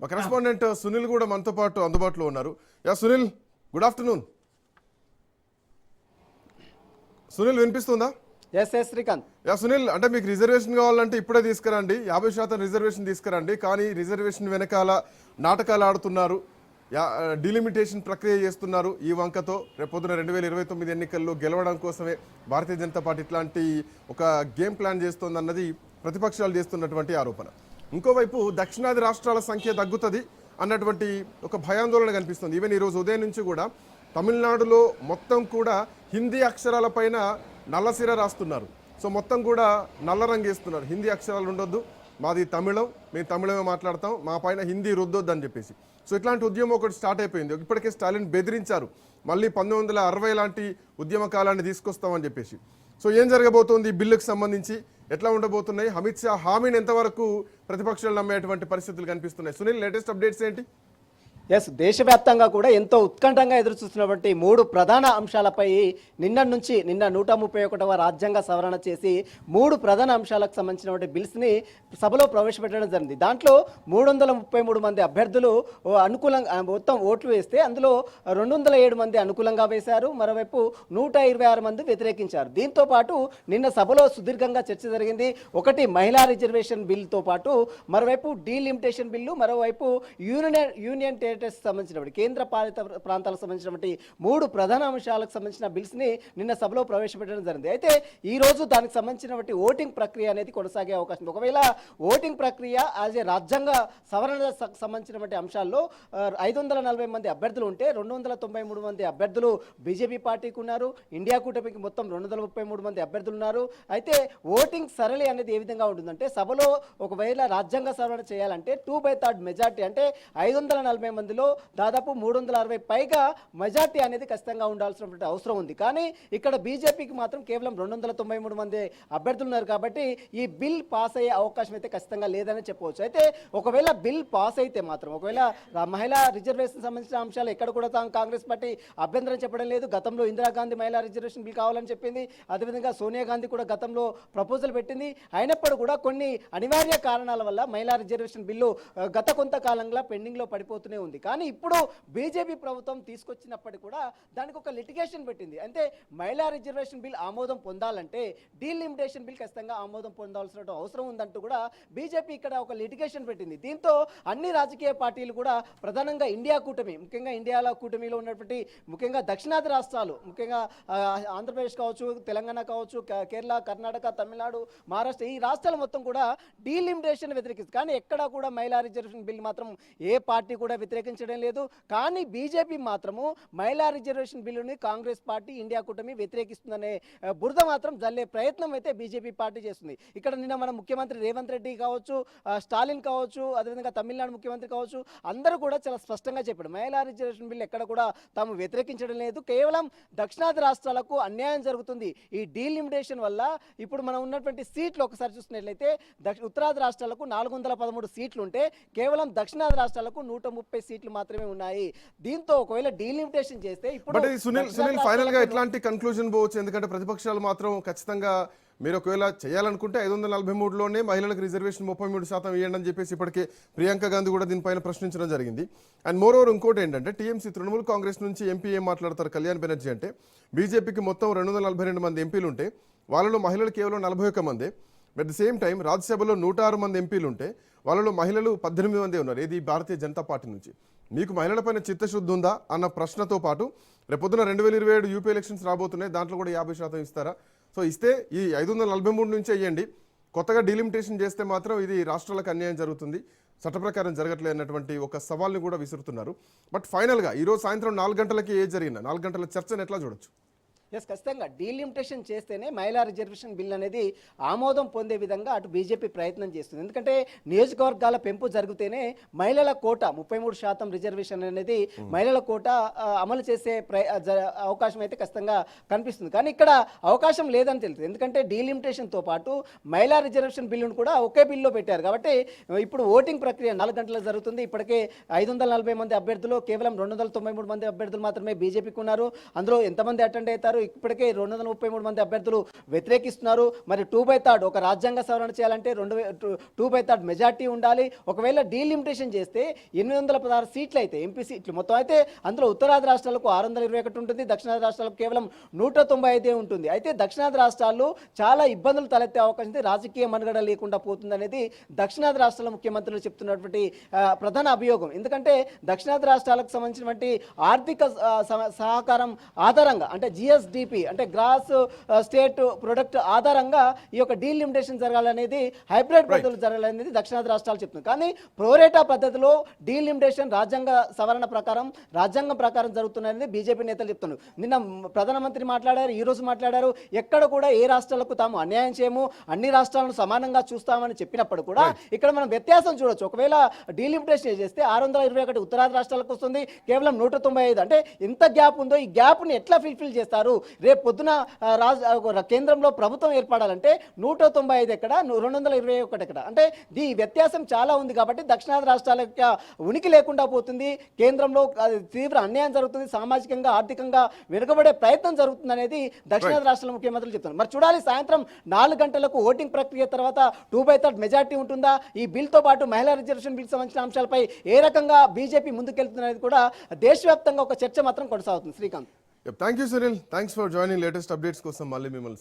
మా కరెస్పాండెంట్ సునీల్ కూడా మనతో పాటు అందుబాటులో ఉన్నారు. Yeah Sunil, good afternoon. Sunil వినిపిస్తుందా? ఎస్ శ్రీకాంత్. యా సునీల్, అంటే మీకు రిజర్వేషన్ కావాలంటే ఇప్పుడే తీసుకురండి, 50% రిజర్వేషన్ తీసుకురండి. కానీ రిజర్వేషన్ వెనకాల నాటకాలు ఆడుతున్నారు, డిలిమిటేషన్ ప్రక్రియ చేస్తున్నారు. ఈ వంకతో రేపొద్దున 2029 ఎన్నికల్లో గెలవడం కోసమే భారతీయ జనతా పార్టీ ఇట్లాంటి ఒక గేమ్ ప్లాన్ చేస్తోందన్నది ప్రతిపక్షాలు చేస్తున్నటువంటి ఆరోపణ. ఇంకోవైపు దక్షిణాది రాష్ట్రాల సంఖ్య తగ్గుతుంది అన్నటువంటి ఒక భయాందోళన కనిపిస్తుంది. ఈవెన్ ఈరోజు ఉదయం నుంచి కూడా తమిళనాడులో మొత్తం కూడా హిందీ అక్షరాల పైన నల్లసిర రాస్తున్నారు. సో మొత్తం కూడా నల్ల రంగు వేస్తున్నారు. హిందీ అక్షరాలు ఉండొద్దు, మాది తమిళం, మేము తమిళమే మాట్లాడతాం, మా పైన హిందీ రుద్దొద్దు అని చెప్పేసి. సో ఇట్లాంటి ఉద్యమం ఒకటి స్టార్ట్ అయిపోయింది. ఇప్పటికే స్టాలిన్ బెదిరించారు, మళ్ళీ 1960 లాంటి ఉద్యమ కాలాన్ని తీసుకొస్తామని చెప్పేసి. సో ఏం జరగబోతోంది ఈ బిల్లుకు సంబంధించి, ఎట్లా ఉండబోతున్నాయి? అమిత్ షా హామీని ఎంతవరకు ప్రతిపక్షాలు నమ్మేటువంటి పరిస్థితులు కనిపిస్తున్నాయి? సునీల్, లేటెస్ట్ అప్డేట్స్ ఏంటి? ఎస్, దేశవ్యాప్తంగా కూడా ఎంతో ఉత్కంఠంగా ఎదురు చూస్తున్నటువంటి 3 ప్రధాన అంశాలపై నిన్న 131వ రాజ్యాంగ సవరణ చేసి 3 ప్రధాన అంశాలకు సంబంధించినటువంటి బిల్స్ని సభలో ప్రవేశపెట్టడం జరిగింది. దాంట్లో 333 మంది అభ్యర్థులు అనుకూలంగా మొత్తం ఓట్లు వేస్తే అందులో 207 మంది అనుకూలంగా వేశారు, మరోవైపు 126 మంది వ్యతిరేకించారు. దీంతో పాటు నిన్న సభలో సుదీర్ఘంగా చర్చ జరిగింది. ఒకటి మహిళా రిజర్వేషన్ బిల్లుతో పాటు మరోవైపు డీలిమిటేషన్ బిల్లు, మరోవైపు యూనియన్ సంబంధించినటువంటి కేంద్ర పాలిత ప్రాంతాలకు సంబంధించినటువంటి 3 ప్రధాన అంశాలకు సంబంధించిన బిల్స్ని నిన్న సభలో ప్రవేశపెట్టడం జరిగింది. అయితే ఈ రోజు దానికి సంబంధించినటువంటి ఓటింగ్ ప్రక్రియ అనేది కొనసాగే అవకాశం ఉంది. ఒకవేళ ఓటింగ్ ప్రక్రియ యాజ్ ఏ రాజ్యాంగ సవరణ సంబంధించినటువంటి అంశాల్లో 540 మంది అభ్యర్థులు ఉంటే 293 మంది అభ్యర్థులు బీజేపీ పార్టీకి ఉన్నారు, ఇండియా కూటమికి మొత్తం 233 మంది అభ్యర్థులు ఉన్నారు. అయితే ఓటింగ్ సరళి అనేది ఏ విధంగా ఉంటుందంటే, సభలో ఒకవేళ రాజ్యాంగ సవరణ చేయాలంటే 2/3 మెజార్టీ అంటే 540 మందిలో దాదాపు 360 పైగా మెజార్టీ అనేది ఖచ్చితంగా ఉండాల్సినటువంటి అవసరం ఉంది. కానీ ఇక్కడ బీజేపీకి మాత్రం కేవలం 293 మంది అభ్యర్థులు ఉన్నారు కాబట్టి ఈ బిల్ పాస్ అయ్యే అవకాశం అయితే ఖచ్చితంగా లేదని చెప్పవచ్చు. అయితే ఒకవేళ బిల్ పాస్ అయితే మాత్రం, ఒకవేళ మహిళా రిజర్వేషన్ సంబంధించిన అంశాలు ఎక్కడ కూడా కాంగ్రెస్ పార్టీ అభ్యంతరం చెప్పడం లేదు. గతంలో ఇందిరాగాంధీ మహిళా రిజర్వేషన్ బిల్ కావాలని చెప్పింది, అదేవిధంగా సోనియా గాంధీ కూడా గతంలో ప్రపోజల్ పెట్టింది. అయినప్పుడు కూడా కొన్ని అనివార్య కారణాల వల్ల మహిళా రిజర్వేషన్ బిల్లు గత కొంతకాలంగా పెండింగ్లో పడిపోతూనే ఉంది. కానీ ఇప్పుడు బీజేపీ ప్రభుత్వం తీసుకొచ్చినప్పటికీ కూడా దానికి ఒక లిటిగేషన్ పెట్టింది. అంటే మహిళా రిజర్వేషన్ బిల్ ఆమోదం పొందాలంటే డీలిమిటేషన్ బిల్ ఖచ్చితంగా ఆమోదం పొందాల్సిన అవసరం ఉందంటూ కూడా బీజేపీ ఇక్కడ ఒక లిటిగేషన్ పెట్టింది. దీంతో అన్ని రాజకీయ పార్టీలు కూడా ప్రధానంగా ఇండియా కూటమి, ముఖ్యంగా ఇండియాలో కూటమిలో ఉన్నటువంటి ముఖ్యంగా దక్షిణాది రాష్ట్రాలు, ముఖ్యంగా ఆంధ్రప్రదేశ్ కావచ్చు, తెలంగాణ కావచ్చు, కేరళ, కర్ణాటక, తమిళనాడు, మహారాష్ట్ర, ఈ రాష్ట్రాలు మొత్తం కూడా డీలిమిటేషన్ వ్యతిరేకిస్తుంది. కానీ ఎక్కడా కూడా మహిళా రిజర్వేషన్ బిల్ మాత్రం ఏ పార్టీ కూడా వ్యతిరేకించడం లేదు. కానీ బీజేపీ మాత్రము మహిళా రిజర్వేషన్ బిల్లుని కాంగ్రెస్ పార్టీ, ఇండియా కూటమి వ్యతిరేకిస్తుందనే బురద మాత్రం జల్లే ప్రయత్నం అయితే బీజేపీ పార్టీ చేస్తుంది. ఇక్కడ నిన్న మన ముఖ్యమంత్రి రేవంత్ రెడ్డి కావచ్చు, స్టాలిన్ కావచ్చు, అదేవిధంగా తమిళనాడు ముఖ్యమంత్రి కావచ్చు, అందరూ కూడా చాలా స్పష్టంగా చెప్పారు మహిళా రిజర్వేషన్ బిల్లు ఎక్కడ కూడా తాము వ్యతిరేకించడం లేదు, కేవలం దక్షిణాది రాష్ట్రాలకు అన్యాయం జరుగుతుంది. ఈ డీలిమిటేషన్ వల్ల ఇప్పుడు మనం ఉన్నటువంటి సీట్లు ఒకసారి చూసినట్లయితే ఉత్తరాది రాష్ట్రాలకు 413 సీట్లు ఉంటే కేవలం దక్షిణాది రాష్ట్రాలకు 130 సీట్లు మాత్రమే ఉన్నాయి. దీంతో ఒకవేళ డీలిమిటేషన్ చేస్తే ఇప్పుడు సునీల్ ఫైనల్ గా ఎట్లాంటి కన్క్లూజన్ పోవచ్చు? ఎందుకంటే ప్రతిపక్షాలు మాత్రం ఖచ్చితంగా మీరు ఒకవేళ చేయాలనుకుంటే 543లోనే మహిళలకు రిజర్వేషన్ 33% ఇవ్వండి అని చెప్పేసి ఇప్పటికే ప్రియాంక గాంధీ కూడా దీనిపైన ప్రశ్నించడం జరిగింది. అండ్ మోర్ ఓవర్ ఇంకోటి ఏంటంటే, టీఎంసీ తృణమూల్ కాంగ్రెస్ నుంచి ఎంపీ ఏం మాట్లాడతారు కళ్యాణ్ బెనర్జీ అంటే, బీజేపీకి మొత్తం 242 మంది ఎంపీలు ఉంటే వాళ్ళలో మహిళలు కేవలం 41 మంది. అట్ ది సేమ్ టైం రాజ్యసభలో 106 మంది ఎంపీలు ఉంటే వాళ్ళలో మహిళలు 18 మంది ఉన్నారు. ఇది భారతీయ జనతా పార్టీ నుంచి. మీకు మహిళలపైన చిత్తశుద్ధి ఉందా అన్న ప్రశ్నతో పాటు రేపొద్దున 2027 యూపీ ఎలక్షన్స్ రాబోతున్నాయి, దాంట్లో కూడా 50% ఇస్తారా? సో ఇస్తే ఈ 543 నుంచి అయ్యండి, కొత్తగా డీలిమిటేషన్ చేస్తే మాత్రం ఇది రాష్ట్రాలకు అన్యాయం జరుగుతుంది, చట్ట ప్రకారం జరగట్లేదు అన్నటువంటి ఒక సవాల్ని కూడా విసురుతున్నారు. బట్ ఫైనల్గా ఈరోజు సాయంత్రం 4 గంటలకి ఏది జరిగిన 4 గంటల చర్చను ఎట్లా చూడొచ్చు? ఎస్, ఖచ్చితంగా డీలిమిటేషన్ చేస్తేనే మహిళా రిజర్వేషన్ బిల్ అనేది ఆమోదం పొందే విధంగా అటు బీజేపీ ప్రయత్నం చేస్తుంది. ఎందుకంటే నియోజకవర్గాల పెంపు జరిగితేనే మహిళల కోట 33% రిజర్వేషన్ అనేది మహిళల కోట అమలు చేసే అవకాశం అయితే ఖచ్చితంగా కనిపిస్తుంది. కానీ ఇక్కడ అవకాశం లేదని తెలుస్తుంది. ఎందుకంటే డీలిమిటేషన్తో పాటు మహిళా రిజర్వేషన్ బిల్లును కూడా ఒకే బిల్లో పెట్టారు. కాబట్టి ఇప్పుడు ఓటింగ్ ప్రక్రియ 4 గంటలకు జరుగుతుంది. ఇప్పటికే 540 మంది అభ్యర్థులు కేవలం 293 మంది అభ్యర్థులు మాత్రమే బీజేపీకి ఉన్నారు. అందులో ఎంతమంది అటెండ్ అవుతారు, చేస్తున్నారు. ఇప్పటికే 233 మంది అభ్యర్థులు వ్యతిరేకిస్తున్నారు. మరి 2/3 ఒక రాజ్యాంగ సవరణ చేయాలంటే 2/3 మెజార్టీ ఉండాలి. ఒకవేళ డీలిమిటేషన్ చేస్తే 816 సీట్లు అయితే ఎంపీ సీట్లు మొత్తం అయితే అందులో ఉత్తరాది రాష్ట్రాలకు 621 ఉంటుంది, దక్షిణాది రాష్ట్రాలకు కేవలం 195 ఉంటుంది. అయితే దక్షిణాది రాష్ట్రాల్లో చాలా ఇబ్బందులు తలెత్తే అవకాశం ఉంది, రాజకీయ మనుగడ లేకుండా పోతుంది అనేది దక్షిణాది రాష్ట్రాల ముఖ్యమంత్రులు చెప్తున్నటువంటి ప్రధాన అభియోగం. ఎందుకంటే దక్షిణాది రాష్ట్రాలకు సంబంధించినటువంటి ఆర్థిక సహకారం ఆధారంగా అంటే జిఎస్డిపి అంటే గ్రాస్ స్టేట్ ప్రొడక్ట్ ఆధారంగా ఈ యొక్క డీలిమిటేషన్ జరగాలనేది, హైబ్రిడ్ పద్ధతులు జరగాలనేది దక్షిణాది రాష్ట్రాలు చెప్తుంది. కానీ ప్రోరేటా పద్ధతిలో డీలిమిటేషన్ రాజ్యాంగం ప్రకారం జరుగుతున్నది బీజేపీ నేతలు చెప్తున్నారు. నిన్న ప్రధానమంత్రి మాట్లాడారు, ఈ రోజు మాట్లాడారు, ఎక్కడ కూడా ఏ రాష్ట్రాలకు తాము అన్యాయం చేయము, అన్ని రాష్ట్రాలను సమానంగా చూస్తామని చెప్పినప్పుడు కూడా ఇక్కడ మనం వ్యత్యాసం చూడొచ్చు. ఒకవేళ డీలిమిటేషన్ చేస్తే 621 ఉత్తరాది రాష్ట్రాలకు వస్తుంది, కేవలం 195. అంటే ఎంత గ్యాప్ ఉందో ఈ గ్యాప్ని ఎట్లా ఫిల్ఫిల్ చేస్తారు? రేపు పొద్దున కేంద్రంలో ప్రభుత్వం ఏర్పడాలంటే 195 ఎక్కడ, 221 ఎక్కడ? అంటే ఈ వ్యత్యాసం చాలా ఉంది. కాబట్టి దక్షిణాది రాష్ట్రాల యొక్క ఉనికి లేకుండా పోతుంది, కేంద్రంలో తీవ్ర అన్యాయం జరుగుతుంది, సామాజికంగా ఆర్థికంగా వెనుకబడే ప్రయత్నం జరుగుతుంది అనేది దక్షిణాది రాష్ట్రాల ముఖ్యమంత్రులు చెప్తున్నారు. మరి చూడాలి, సాయంత్రం 4 గంటలకు ఓటింగ్ ప్రక్రియ తర్వాత 2/3 మెజార్టీ ఉంటుందా? ఈ బిల్తో పాటు మహిళా రిజర్వేషన్ బిల్ సంబంధించిన అంశాలపై ఏ రకంగా బీజేపీ ముందుకెళ్తున్నది కూడా దేశవ్యాప్తంగా ఒక చర్చ మాత్రం కొనసాగుతుంది. Srikanth, thank you Sunil, thanks for joining. Latest updates కోసం మళ్ళీ మిమ్మల్ని